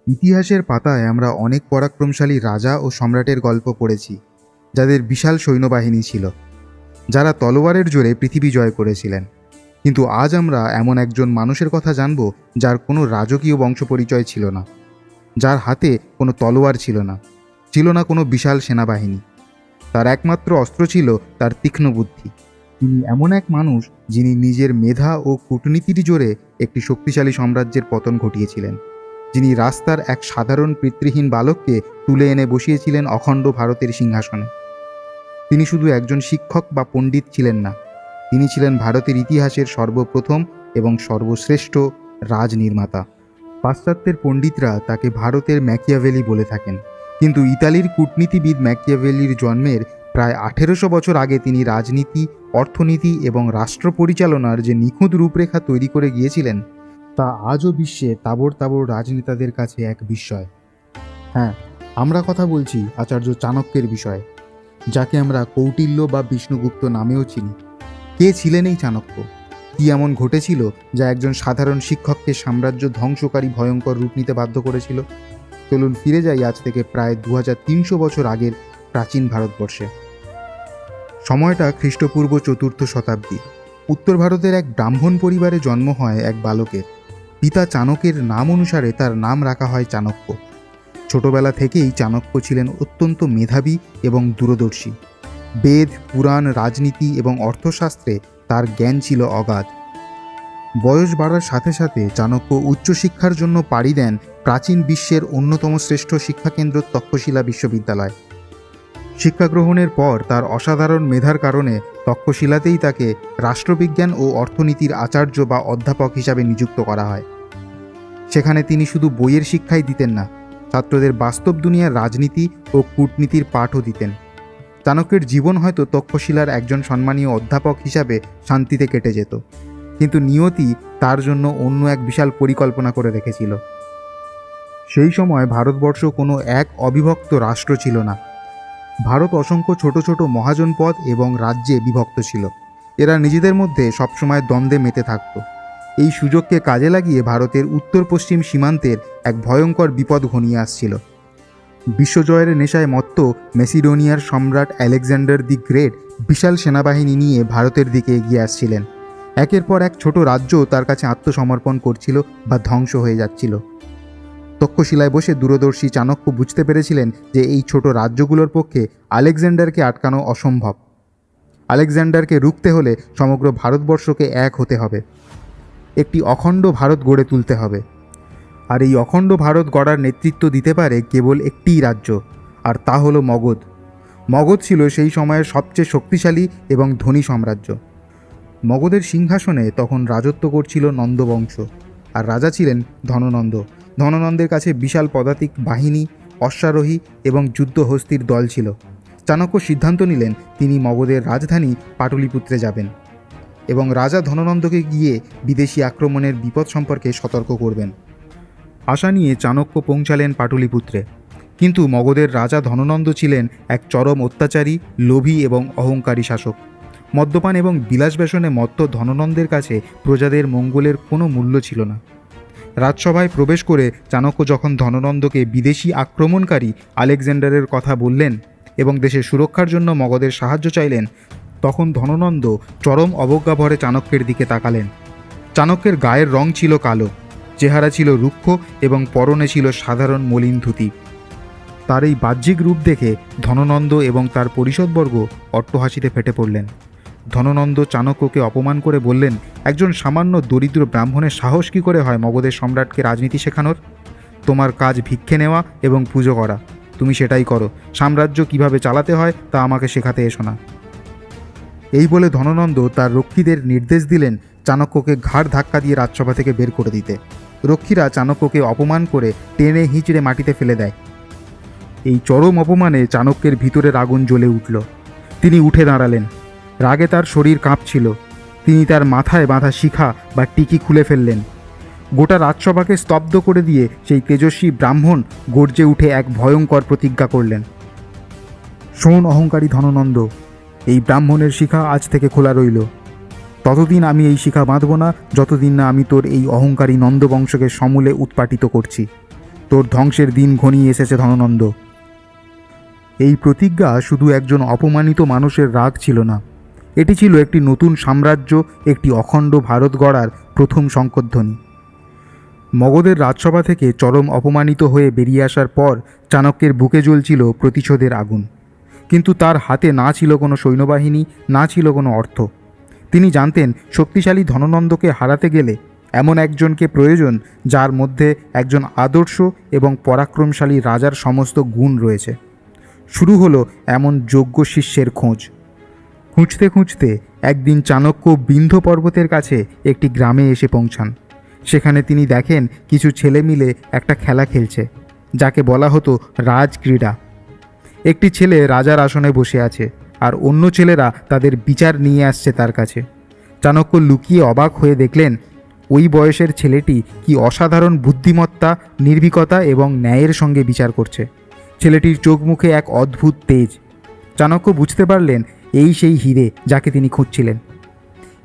ইতিহাসের পাতায় আমরা অনেক পরাক্রমশালী রাজা ও সম্রাটের গল্প পড়েছি, যাদের বিশাল সৈন্যবাহিনী ছিল, যারা তলোয়ারের জোরে পৃথিবী জয় করেছিলেন। কিন্তু আজ আমরা এমন একজন মানুষের কথা জানব, যার কোনো রাজকীয় বংশ পরিচয় ছিল না, যার হাতে কোনো তলোয়ার ছিল না, ছিল না কোনো বিশাল সেনাবাহিনী। তার একমাত্র অস্ত্র ছিল তার তীক্ষ্ণ বুদ্ধি। তিনি এমন এক মানুষ যিনি নিজের মেধা ও কূটনীতির জোরে একটি শক্তিশালী সাম্রাজ্যের পতন ঘটিয়েছিলেন, যিনি রাস্তার এক সাধারণ পিতৃহীন বালককে তুলে এনে বসিয়েছিলেন অখণ্ড ভারতের সিংহাসনে। তিনি শুধু একজন শিক্ষক বা পণ্ডিত ছিলেন না, তিনি ছিলেন ভারতের ইতিহাসের সর্বপ্রথম এবং সর্বশ্রেষ্ঠ রাজনির্মাতা। পাশ্চাত্যের পণ্ডিতরা তাকে ভারতের ম্যাকিয়াভেলি বলে থাকেন, কিন্তু ইতালির কূটনীতিবিদ ম্যাকিয়াভেলির জন্মের প্রায় 1800 বছর আগে তিনি রাজনীতি, অর্থনীতি এবং রাষ্ট্র পরিচালনার যে নিখুঁত রূপরেখা তৈরি করে গিয়েছিলেন, তা আজও বিশ্বে তাবড় তাবড় রাজনেতাদের কাছে এক বিস্ময়। হ্যাঁ, আমরা কথা বলছি আচার্য চাণক্যের বিষয়ে, যাকে আমরা কৌটিল্য বা বিষ্ণুগুপ্ত নামেও চিনি। কে ছিলেন এই চাণক্য? কি এমন ঘটেছিল যা একজন সাধারণ শিক্ষককে সাম্রাজ্য ধ্বংসকারী ভয়ঙ্কর রূপ নিতে বাধ্য করেছিল? চলুন ফিরে যাই আজ থেকে প্রায় 2300 বছর আগের প্রাচীন ভারতবর্ষে। সময়টা খ্রিস্টপূর্ব 4র্থ শতাব্দী। উত্তর ভারতের এক ব্রাহ্মণ পরিবারে জন্ম হয় এক বালকের। পিতা চাণক্যের নাম অনুসারে তার নাম রাখা হয় চাণক্য। ছোটবেলা থেকেই চাণক্য ছিলেন অত্যন্ত মেধাবী এবং দূরদর্শী। বেদ, পুরাণ, রাজনীতি এবং অর্থশাস্ত্রে তার জ্ঞান ছিল অগাধ। বয়স বাড়ার সাথে সাথে চাণক্য উচ্চশিক্ষার জন্য পাড়ি দেন প্রাচীন বিশ্বের অন্যতম শ্রেষ্ঠ শিক্ষাকেন্দ্র তক্ষশিলা বিশ্ববিদ্যালয়। শিক্ষা গ্রহণের পর তার অসাধারণ মেধার কারণে তক্ষশিলাতেই তাকে রাষ্ট্রবিজ্ঞান ও অর্থনীতির আচার্য বা অধ্যাপক হিসাবে নিযুক্ত করা হয়। সেখানে তিনি শুধু বইয়ের শিক্ষাই দিতেন না, ছাত্রদের বাস্তব দুনিয়ার রাজনীতি ও কূটনীতির পাঠও দিতেন। চাণক্যের জীবন হয়তো তক্ষশিলার একজন সম্মানীয় অধ্যাপক হিসাবে শান্তিতে কেটে যেত, কিন্তু নিয়তি তার জন্য অন্য এক বিশাল পরিকল্পনা করে রেখেছিল। সেই সময় ভারতবর্ষ কোনো এক অবিভক্ত রাষ্ট্র ছিল না। ভারত অসংখ্য ছোট ছোট মহাজনপদ এবং রাজ্যে বিভক্ত ছিল। এরা নিজেদের মধ্যে সবসময় দ্বন্দ্বে মেতে থাকত। এই সুযোগকে কাজে লাগিয়ে ভারতের উত্তর পশ্চিম সীমান্তের এক ভয়ঙ্কর বিপদ ঘনিয়ে আসছিল। বিশ্বজয়ের নেশায় মত্ত মেসিডোনিয়ার সম্রাট আলেকজান্ডার দি গ্রেট বিশাল সেনাবাহিনী নিয়ে ভারতের দিকে এগিয়ে আসছিলেন। একের পর এক ছোট রাজ্য তার কাছে আত্মসমর্পণ করছিল বা ধ্বংস হয়ে যাচ্ছিল। তক্ষশিলায় বসে দূরদর্শী চাণক্য বুঝতে পেরেছিলেন যে এই ছোট রাজ্যগুলোর পক্ষে আলেকজান্ডারকে আটকানো অসম্ভব। আলেকজান্ডারকে রুখতে হলে সমগ্র ভারতবর্ষকে এক হতে হবে, একটি অখণ্ড ভারত গড়ে তুলতে হবে। আর এই অখণ্ড ভারত গড়ার নেতৃত্ব দিতে পারে কেবল একটিই রাজ্য, আর তা হলো মগধ। মগধ ছিল সেই সময়ের সবচেয়ে শক্তিশালী এবং ধনী সাম্রাজ্য। মগধের সিংহাসনে তখন রাজত্ব করছিল নন্দবংশ, আর রাজা ছিলেন ধননন্দ। ধননন্দের কাছে বিশাল পদাতিক বাহিনী, অশ্বারোহী এবং যুদ্ধহস্তির দল ছিল। চাণক্য সিদ্ধান্ত নিলেন তিনি মগধের রাজধানী পাটলিপুত্রে যাবেন এবং রাজা ধননন্দকে গিয়ে বিদেশি আক্রমণের বিপদ সম্পর্কে সতর্ক করবেন। আশা নিয়ে চাণক্য পৌঁছালেন পাটলিপুত্রে, কিন্তু মগধের রাজা ধননন্দ ছিলেন এক চরম অত্যাচারী, লোভী এবং অহংকারী শাসক। মদ্যপান এবং বিলাসব্যসনে মত্ত ধননন্দের কাছে প্রজাদের মঙ্গলের কোনো মূল্য ছিল না। রাজসভায় প্রবেশ করে চাণক্য যখন ধননন্দকে বিদেশি আক্রমণকারী আলেকজান্ডারের কথা বললেন এবং দেশের সুরক্ষার জন্য মগধের সাহায্য চাইলেন, তখন ধননন্দ চরম অবজ্ঞাভরে চাণক্যের দিকে তাকালেন। চাণক্যের গায়ের রং ছিল কালো, চেহারা ছিল রুক্ষ এবং পরনে ছিল সাধারণ মলিন ধুতি। তার এই বাহ্যিক রূপ দেখে ধননন্দ এবং তার পরিষদবর্গ অট্টহাসিতে ফেটে পড়লেন। ধননন্দ চাণক্যকে অপমান করে বললেন, একজন সামান্য দরিদ্র ব্রাহ্মণের সাহস কী করে হয় মগধের সম্রাটকে রাজনীতি শেখানোর? তোমার কাজ ভিক্ষে নেওয়া এবং পুজো করা, তুমি সেটাই করো। সাম্রাজ্য কিভাবে চালাতে হয় তা আমাকে শেখাতে এসো না। এই বলে ধননন্দ তার রক্ষীদের নির্দেশ দিলেন চাণক্যকে ঘাড় ধাক্কা দিয়ে রাজসভা থেকে বের করে দিতে। রক্ষীরা চাণক্যকে অপমান করে টেনে হিঁচড়ে মাটিতে ফেলে দেয়। এই চরম অপমানে চাণক্যের ভিতরের আগুন জ্বলে উঠল। তিনি উঠে দাঁড়ালেন। রাগে তার শরীর কাঁপছিল। তিনি তার মাথায় বাঁধা শিখা বা টিকি খুলে ফেললেন। গোটা রাজসভাকে স্তব্ধ করে দিয়ে সেই তেজস্বী ব্রাহ্মণ গর্জে উঠে এক ভয়ঙ্কর প্রতিজ্ঞা করলেন, শোন অহংকারী ধননন্দ, এই ব্রাহ্মণের শিখা আজ থেকে খোলা রইল। ততদিন আমি এই শিখা বাঁধব না যতদিন না আমি তোর এই অহংকারী নন্দবংশকে সমূলে উৎপাটিত করছি। তোর ধ্বংসের দিন ঘনিয়ে এসেছে ধননন্দ। এই প্রতিজ্ঞা শুধু একজন অপমানিত মানুষের রাগ ছিল না, এটি ছিল একটি নতুন সাম্রাজ্য, একটি অখণ্ড ভারত গড়ার প্রথম শঙ্খধ্বনি। মগধের রাজসভা থেকে চরম অপমানিত হয়ে বেরিয়ে আসার পর চাণক্যের বুকে জ্বলছিল প্রতিশোধের আগুন। কিন্তু তার হাতে না ছিল কোনো সৈন্যবাহিনী, না ছিল কোনো অর্থ। তিনি জানতেন শক্তিশালী ধননন্দকে হারাতে গেলে এমন একজনকে প্রয়োজন যার মধ্যে একজন আদর্শ এবং পরাক্রমশালী রাজার সমস্ত গুণ রয়েছে। শুরু হলো এমন যোগ্য শিষ্যের খোঁজ। খুঁজতে খুঁজতে একদিন চাণক্য বিন্ধ্য পর্বতের কাছে একটি গ্রামে এসে পৌঁছান। সেখানে তিনি দেখেন কিছু ছেলে মিলে একটা খেলা খেলছে, যাকে বলা হতো রাজক্রীড়া। একটি ছেলে রাজার আসনে বসে আছে, আর অন্য ছেলেরা তাদের বিচার নিয়ে আসছে তার কাছে। চাণক্য লুকিয়ে অবাক হয়ে দেখলেন ওই বয়সের ছেলেটি কি অসাধারণ বুদ্ধিমত্তা, নির্ভীকতা এবং ন্যায়ের সঙ্গে বিচার করছে। ছেলেটির চোখ মুখে এক অদ্ভুত তেজ। চাণক্য বুঝতে পারলেন এই সেই হিরে যাকে তিনি খুঁজছিলেন।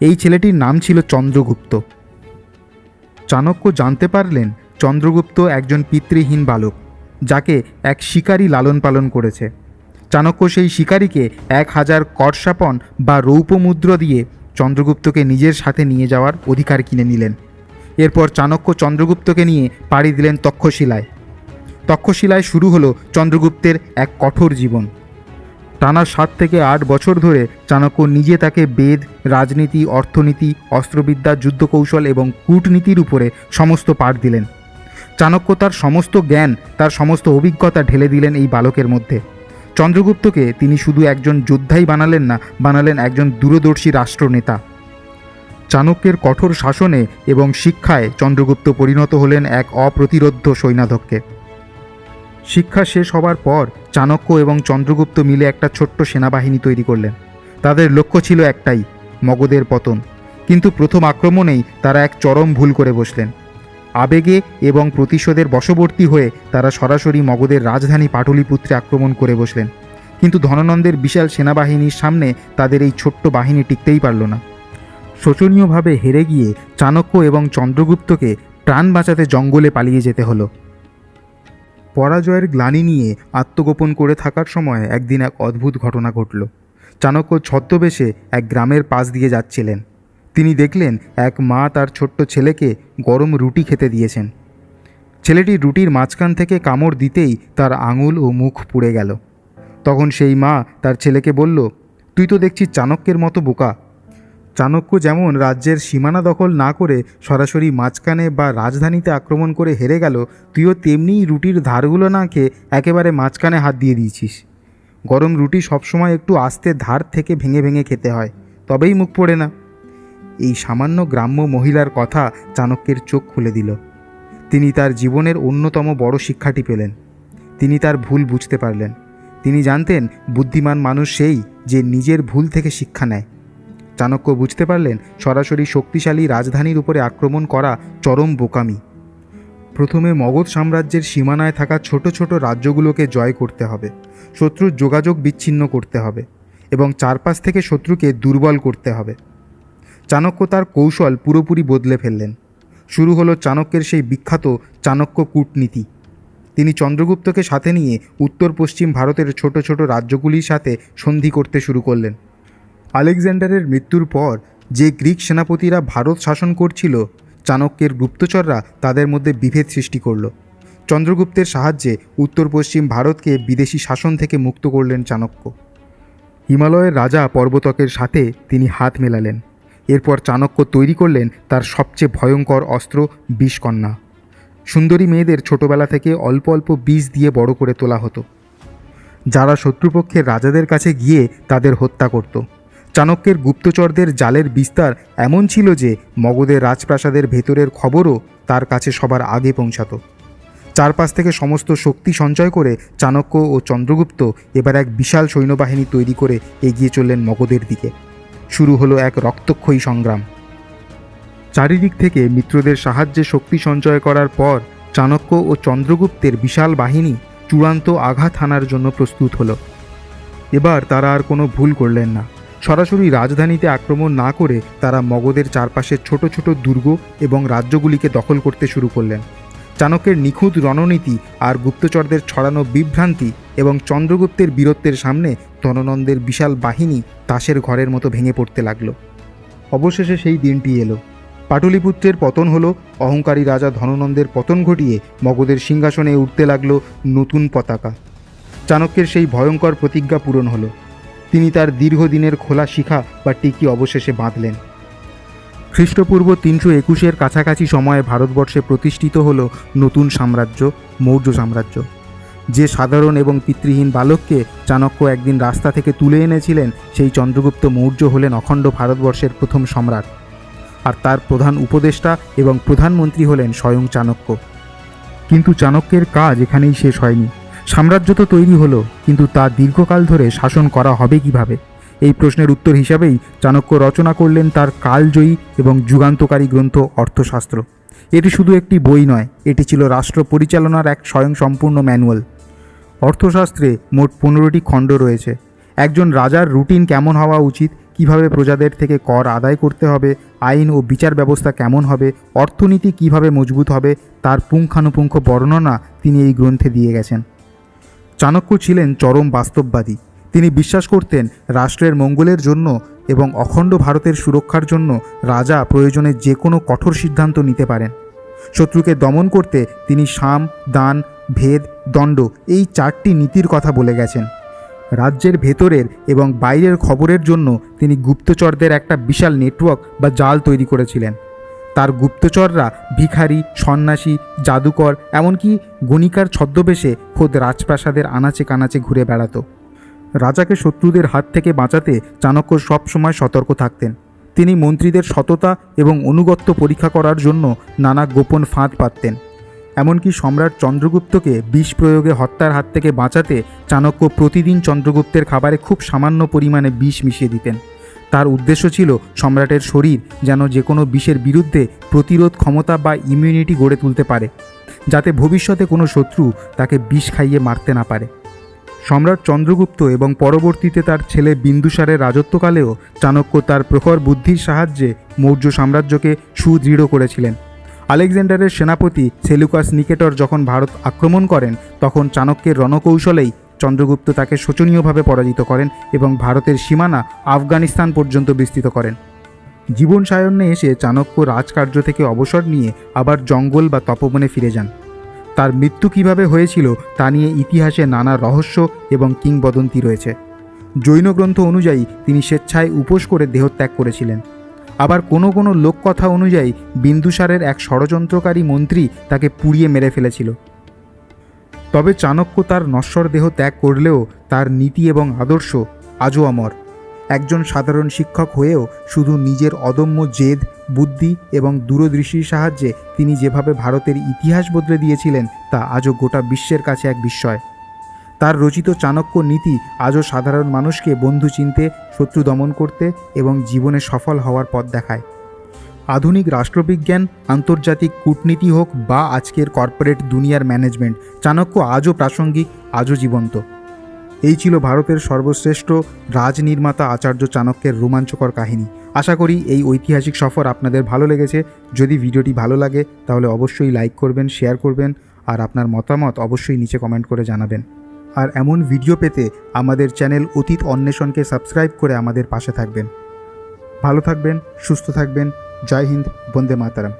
এই ছেলেটির নাম ছিল চন্দ্রগুপ্ত। চাণক্য জানতে পারলেন চন্দ্রগুপ্ত একজন পিতৃহীন বালক, যাকে এক শিকারী লালন পালন করেছে। চাণক্য সেই শিকারীকে 1000 কর্ষাপণ বা রৌপ্য মুদ্রা দিয়ে চন্দ্রগুপ্তকে নিজের সাথে নিয়ে যাওয়ার অধিকার কিনে নিলেন। এরপর চাণক্য চন্দ্রগুপ্তকে নিয়ে পাড়ি দিলেন তক্ষশিলায়। তক্ষশিলায় শুরু হলো চন্দ্রগুপ্তের এক কঠোর জীবন। টানা 7 থেকে 8 বছর ধরে চাণক্য নিজে তাকে বেদ, রাজনীতি, অর্থনীতি, অস্ত্রবিদ্যা, যুদ্ধকৌশল এবং কূটনীতির উপরে সমস্ত পাঠ দিলেন। চাণক্য তার সমস্ত জ্ঞান, তার সমস্ত অভিজ্ঞতা ঢেলে দিলেন এই বালকের মধ্যে। চন্দ্রগুপ্তকে তিনি শুধু একজন যোদ্ধাই বানালেন না, বানালেন একজন দূরদর্শী রাষ্ট্রনেতা। চাণক্যের কঠোর শাসনে এবং শিক্ষায় চন্দ্রগুপ্ত পরিণত হলেন এক অপ্রতিরোধ্য সৈন্যাধ্যক্ষে। শিক্ষা শেষ হবার পর চাণক্য এবং চন্দ্রগুপ্ত মিলে একটা ছোট্ট সেনাবাহিনী তৈরি করলেন। তাদের লক্ষ্য ছিল একটাই, মগধের পতন। কিন্তু প্রথম আক্রমণেই তারা এক চরম ভুল করে বসলেন। আবেগে এবং প্রতিশোধের বশবর্তী হয়ে তারা সরাসরি মগধের রাজধানী পাটলিপুত্রে আক্রমণ করে বসলেন। কিন্তু ধননন্দের বিশাল সেনাবাহিনীর সামনে তাদের এই ছোট্ট বাহিনী টিকতেই পারল না। শোচনীয়ভাবে হেরে গিয়ে চাণক্য এবং চন্দ্রগুপ্তকে প্রাণ বাঁচাতে জঙ্গলে পালিয়ে যেতে হলো। পরাজয়ের গ্লানি নিয়ে আত্মগোপন করে থাকার সময় একদিন এক অদ্ভুত ঘটনা ঘটল। চাণক্য ছদ্মবেশে এক গ্রামের পাশ দিয়ে যাচ্ছিলেন। তিনি দেখলেন এক মা তার ছোট্ট ছেলেকে গরম রুটি খেতে দিয়েছেন। ছেলেটি রুটির মাঝখান থেকে কামড় দিতেই তার আঙুল ও মুখ পুড়ে গেল। তখন সেই মা তার ছেলেকে বলল, তুই তো দেখছি চাণক্যের মতো বোকা। চাণক্য যেমন রাজ্যের সীমানা দখল না করে সরাসরি মাঝখানে বা রাজধানীতে আক্রমণ করে হেরে গেল, তুইও তেমনিই রুটির ধারগুলো না খেয়ে একেবারে মাঝখানে হাত দিয়ে দিয়েছিস। গরম রুটি সবসময় একটু আস্তে ধার থেকে ভেঙে ভেঙে খেতে হয়, তবেই মুখ পড়ে না। এই সামান্য গ্রাম্য মহিলার কথা চাণক্যের চোখ খুলে দিল। তিনি তার জীবনের অন্যতম বড় শিক্ষাটি পেলেন। তিনি তার ভুল বুঝতে পারলেন। তিনি জানতেন বুদ্ধিমান মানুষ সেই যে নিজের ভুল থেকে শিক্ষা নেয়। চাণক্য বুঝতে পারলেন সরাসরি শক্তিশালী রাজধানীর উপরে আক্রমণ করা চরম বোকামি। প্রথমে মগধ সাম্রাজ্যের সীমানায় থাকা ছোট ছোট রাজ্যগুলোকে জয় করতে হবে, শত্রুর যোগাযোগ বিচ্ছিন্ন করতে হবে এবং চারপাশ থেকে শত্রুকে দুর্বল করতে হবে। চাণক্য তার কৌশল পুরোপুরি বদলে ফেললেন। শুরু হলো চাণক্যের সেই বিখ্যাত চাণক্য কূটনীতি। তিনি চন্দ্রগুপ্তকে সাথে নিয়ে উত্তর পশ্চিম ভারতের ছোট ছোট রাজ্যগুলির সাথে সন্ধি করতে শুরু করলেন। আলেকজান্ডারের মৃত্যুর পর যে গ্রিক সেনাপতিরা ভারত শাসন করছিল, চাণক্যের গুপ্তচররা তাদের মধ্যে বিভেদ সৃষ্টি করল। চন্দ্রগুপ্তের সাহায্যে উত্তর পশ্চিম ভারতকে বিদেশি শাসন থেকে মুক্ত করলেন চাণক্য। হিমালয়ের রাজা পর্বতকের সাথে তিনি হাত মেলালেন। এরপর চাণক্য তৈরি করলেন তার সবচেয়ে ভয়ঙ্কর অস্ত্র বিষকন্যা। সুন্দরী মেয়েদের ছোটবেলা থেকে অল্প অল্প বীজ দিয়ে বড় করে তোলা হতো, যারা শত্রুপক্ষের রাজাদের কাছে গিয়ে তাদের হত্যা করত। চাণক্যের গুপ্তচরদের জালের বিস্তার এমন ছিল যে মগধের রাজপ্রাসাদের ভেতরের খবরও তার কাছে সবার আগে পৌঁছাতো। চারপাশ থেকে সমস্ত শক্তি সঞ্চয় করে চাণক্য ও চন্দ্রগুপ্ত এবার এক বিশাল সৈন্যবাহিনী তৈরি করে এগিয়ে চললেন মগধের দিকে। শুরু হলো এক রক্তক্ষয়ী সংগ্রাম। চারিদিক থেকে মিত্রদের সাহায্যে শক্তি সঞ্চয় করার পর চাণক্য ও চন্দ্রগুপ্তের বিশাল বাহিনী চূড়ান্ত আঘাত হানার জন্য প্রস্তুত হলো। এবার তারা আর কোনো ভুল করলেন না। সরাসরি রাজধানীতে আক্রমণ না করে তারা মগধের চারপাশের ছোট ছোট দুর্গ এবং রাজ্যগুলিকে দখল করতে শুরু করলেন। চাণক্যের নিখুঁত রণনীতি আর গুপ্তচরদের ছড়ানো বিভ্রান্তি এবং চন্দ্রগুপ্তের বীরত্বের সামনে ধননন্দের বিশাল বাহিনী তাসের ঘরের মতো ভেঙে পড়তে লাগলো। অবশেষে সেই দিনটি এলো। পাটলিপুত্রের পতন হলো, অহংকারী রাজা ধননন্দের পতন ঘটিয়ে মগধের সিংহাসনে উঠতে লাগলো নতুন পতাকা। চাণক্যের সেই ভয়ঙ্কর প্রতিজ্ঞা পূরণ হলো। তিনি তার দীর্ঘদিনের খোলা শিখা বা টিকি অবশেষে বাঁধলেন। খ্রিস্টপূর্ব 321-এর কাছাকাছি সময়ে ভারতবর্ষে প্রতিষ্ঠিত হল নতুন সাম্রাজ্য, মৌর্য সাম্রাজ্য। যে সাধারণ এবং পিতৃহীন বালককে চাণক্য একদিন রাস্তা থেকে তুলে এনেছিলেন, সেই চন্দ্রগুপ্ত মৌর্য হলেন অখণ্ড ভারতবর্ষের প্রথম সম্রাট। আর তার প্রধান উপদেষ্টা এবং প্রধানমন্ত্রী হলেন স্বয়ং চাণক্য। কিন্তু চাণক্যের কাজ এখানেই শেষ হয়নি। সাম্রাজ্য তো তৈরি হলো, কিন্তু তা দীর্ঘকাল ধরে শাসন করা হবে কিভাবে? এই প্রশ্নের উত্তর হিসাবেই চাণক্য রচনা করলেন তার কালজয়ী এবং যুগান্তকারী গ্রন্থ অর্থশাস্ত্র। এটি শুধু একটি বই নয়, এটি ছিল রাষ্ট্র পরিচালনার এক স্বয়ংসম্পূর্ণ ম্যানুয়াল। অর্থশাস্ত্রে মোট 15টি খণ্ড রয়েছে। একজন রাজার রুটিন কেমন হওয়া উচিত, কিভাবে প্রজাদের থেকে কর আদায় করতে হবে, আইন ও বিচার ব্যবস্থা কেমন হবে, অর্থনীতি কিভাবে মজবুত হবে, তার পুঙ্খানুপুঙ্খ বর্ণনা তিনি এই গ্রন্থে দিয়ে গেছেন। চাণক্য ছিলেন চরম বাস্তববাদী। তিনি বিশ্বাস করতেন রাষ্ট্রের মঙ্গলের জন্য এবং অখণ্ড ভারতের সুরক্ষার জন্য রাজা প্রয়োজনে যে কোনো কঠোর সিদ্ধান্ত নিতে পারেন। শত্রুকে দমন করতে তিনি সাম, দান, ভেদ, দণ্ড এই 4টি নীতির কথা বলে গেছেন। রাজ্যের ভেতরের এবং বাইরের খবরের জন্য তিনি গুপ্তচরদের একটা বিশাল নেটওয়ার্ক বা জাল তৈরি করেছিলেন। তার গুপ্তচররা ভিখারি, সন্ন্যাসী, জাদুকর, এমনকি গণিকার ছদ্মবেশে খোদ রাজপ্রাসাদের আনাচে কানাচে ঘুরে বেড়াতো। রাজাকে শত্রুদের হাত থেকে বাঁচাতে চাণক্য সবসময় সতর্ক থাকতেন। তিনি মন্ত্রীদের সততা এবং আনুগত্য পরীক্ষা করার জন্য নানা গোপন ফাঁদ পাততেন। এমনকি সম্রাট চন্দ্রগুপ্তকে বিষ প্রয়োগে হত্যার হাত থেকে বাঁচাতে চাণক্য প্রতিদিন চন্দ্রগুপ্তের খাবারে খুব সামান্য পরিমাণে বিষ মিশিয়ে দিতেন। তার উদ্দেশ্য ছিল সম্রাটের শরীর যেন যে কোনো বিষের বিরুদ্ধে প্রতিরোধ ক্ষমতা বা ইমিউনিটি গড়ে তুলতে পারে, যাতে ভবিষ্যতে কোনো শত্রু তাকে বিষ খাইয়ে মারতে না পারে। সম্রাট চন্দ্রগুপ্ত এবং পরবর্তীতে তার ছেলে বিন্দুসারের রাজত্বকালেও চাণক্য তার প্রখর বুদ্ধির সাহায্যে মৌর্য সাম্রাজ্যকে সুদৃঢ় করেছিলেন। আলেকজান্ডারের সেনাপতি সেলুকাস নিকেটর যখন ভারত আক্রমণ করেন, তখন চাণক্যের রণকৌশলেই চন্দ্রগুপ্ত তাকে শোচনীয়ভাবে পরাজিত করেন এবং ভারতের সীমানা আফগানিস্তান পর্যন্ত বিস্তৃত করেন। জীবন সায়ন্যে এসে চাণক্য রাজকার্য থেকে অবসর নিয়ে আবার জঙ্গল বা তপবনে ফিরে যান। তার মৃত্যু কিভাবে হয়েছিল তা নিয়ে ইতিহাসে নানা রহস্য এবং কিংবদন্তি রয়েছে। জৈন গ্রন্থ অনুযায়ী তিনি স্বেচ্ছায় উপোস করে দেহত্যাগ করেছিলেন। আবার কোনো কোনো লোককথা অনুযায়ী বিন্দুসারের এক ষড়যন্ত্রকারী মন্ত্রী তাকে পুড়িয়ে মেরে ফেলেছিল। তবে চাণক্য তার নশ্বর দেহ ত্যাগ করলেও তার নীতি এবং আদর্শ আজও অমর। একজন সাধারণ শিক্ষক হয়েও শুধু নিজের অদম্য জেদ, বুদ্ধি এবং দূরদৃষ্টির সাহায্যে তিনি যেভাবে ভারতের ইতিহাস বদলে দিয়েছিলেন তা আজও গোটা বিশ্বের কাছে এক বিস্ময়। তার রচিত চাণক্য নীতি আজও সাধারণ মানুষকে বন্ধু চিনতে, শত্রু দমন করতে এবং জীবনে সফল হওয়ার পথ দেখায়। আধুনিক রাষ্ট্রবিজ্ঞান, আন্তর্জাতিক কূটনীতি হোক বা আজকের কর্পোরেট দুনিয়ার ম্যানেজমেন্ট, চাণক্য আজও প্রাসঙ্গিক, আজও জীবন্ত। এই ছিল ভারতের সর্বশ্রেষ্ঠ রাজনির্মাতা আচার্য চাণক্যের রোমাঞ্চকর কাহিনী। আশা করি এই ঐতিহাসিক সফর আপনাদের ভালো লেগেছে। যদি ভিডিওটি ভালো লাগে তাহলে অবশ্যই লাইক করবেন, শেয়ার করবেন আর আপনার মতামত অবশ্যই নিচে কমেন্ট করে জানাবেন। আর এমন ভিডিও পেতে আমাদের চ্যানেল অতীত অন্বেষণকে সাবস্ক্রাইব করে আমাদের পাশে থাকবেন। ভালো থাকবেন, সুস্থ থাকবেন। জয় হিন্দ, বন্দে মাতরম।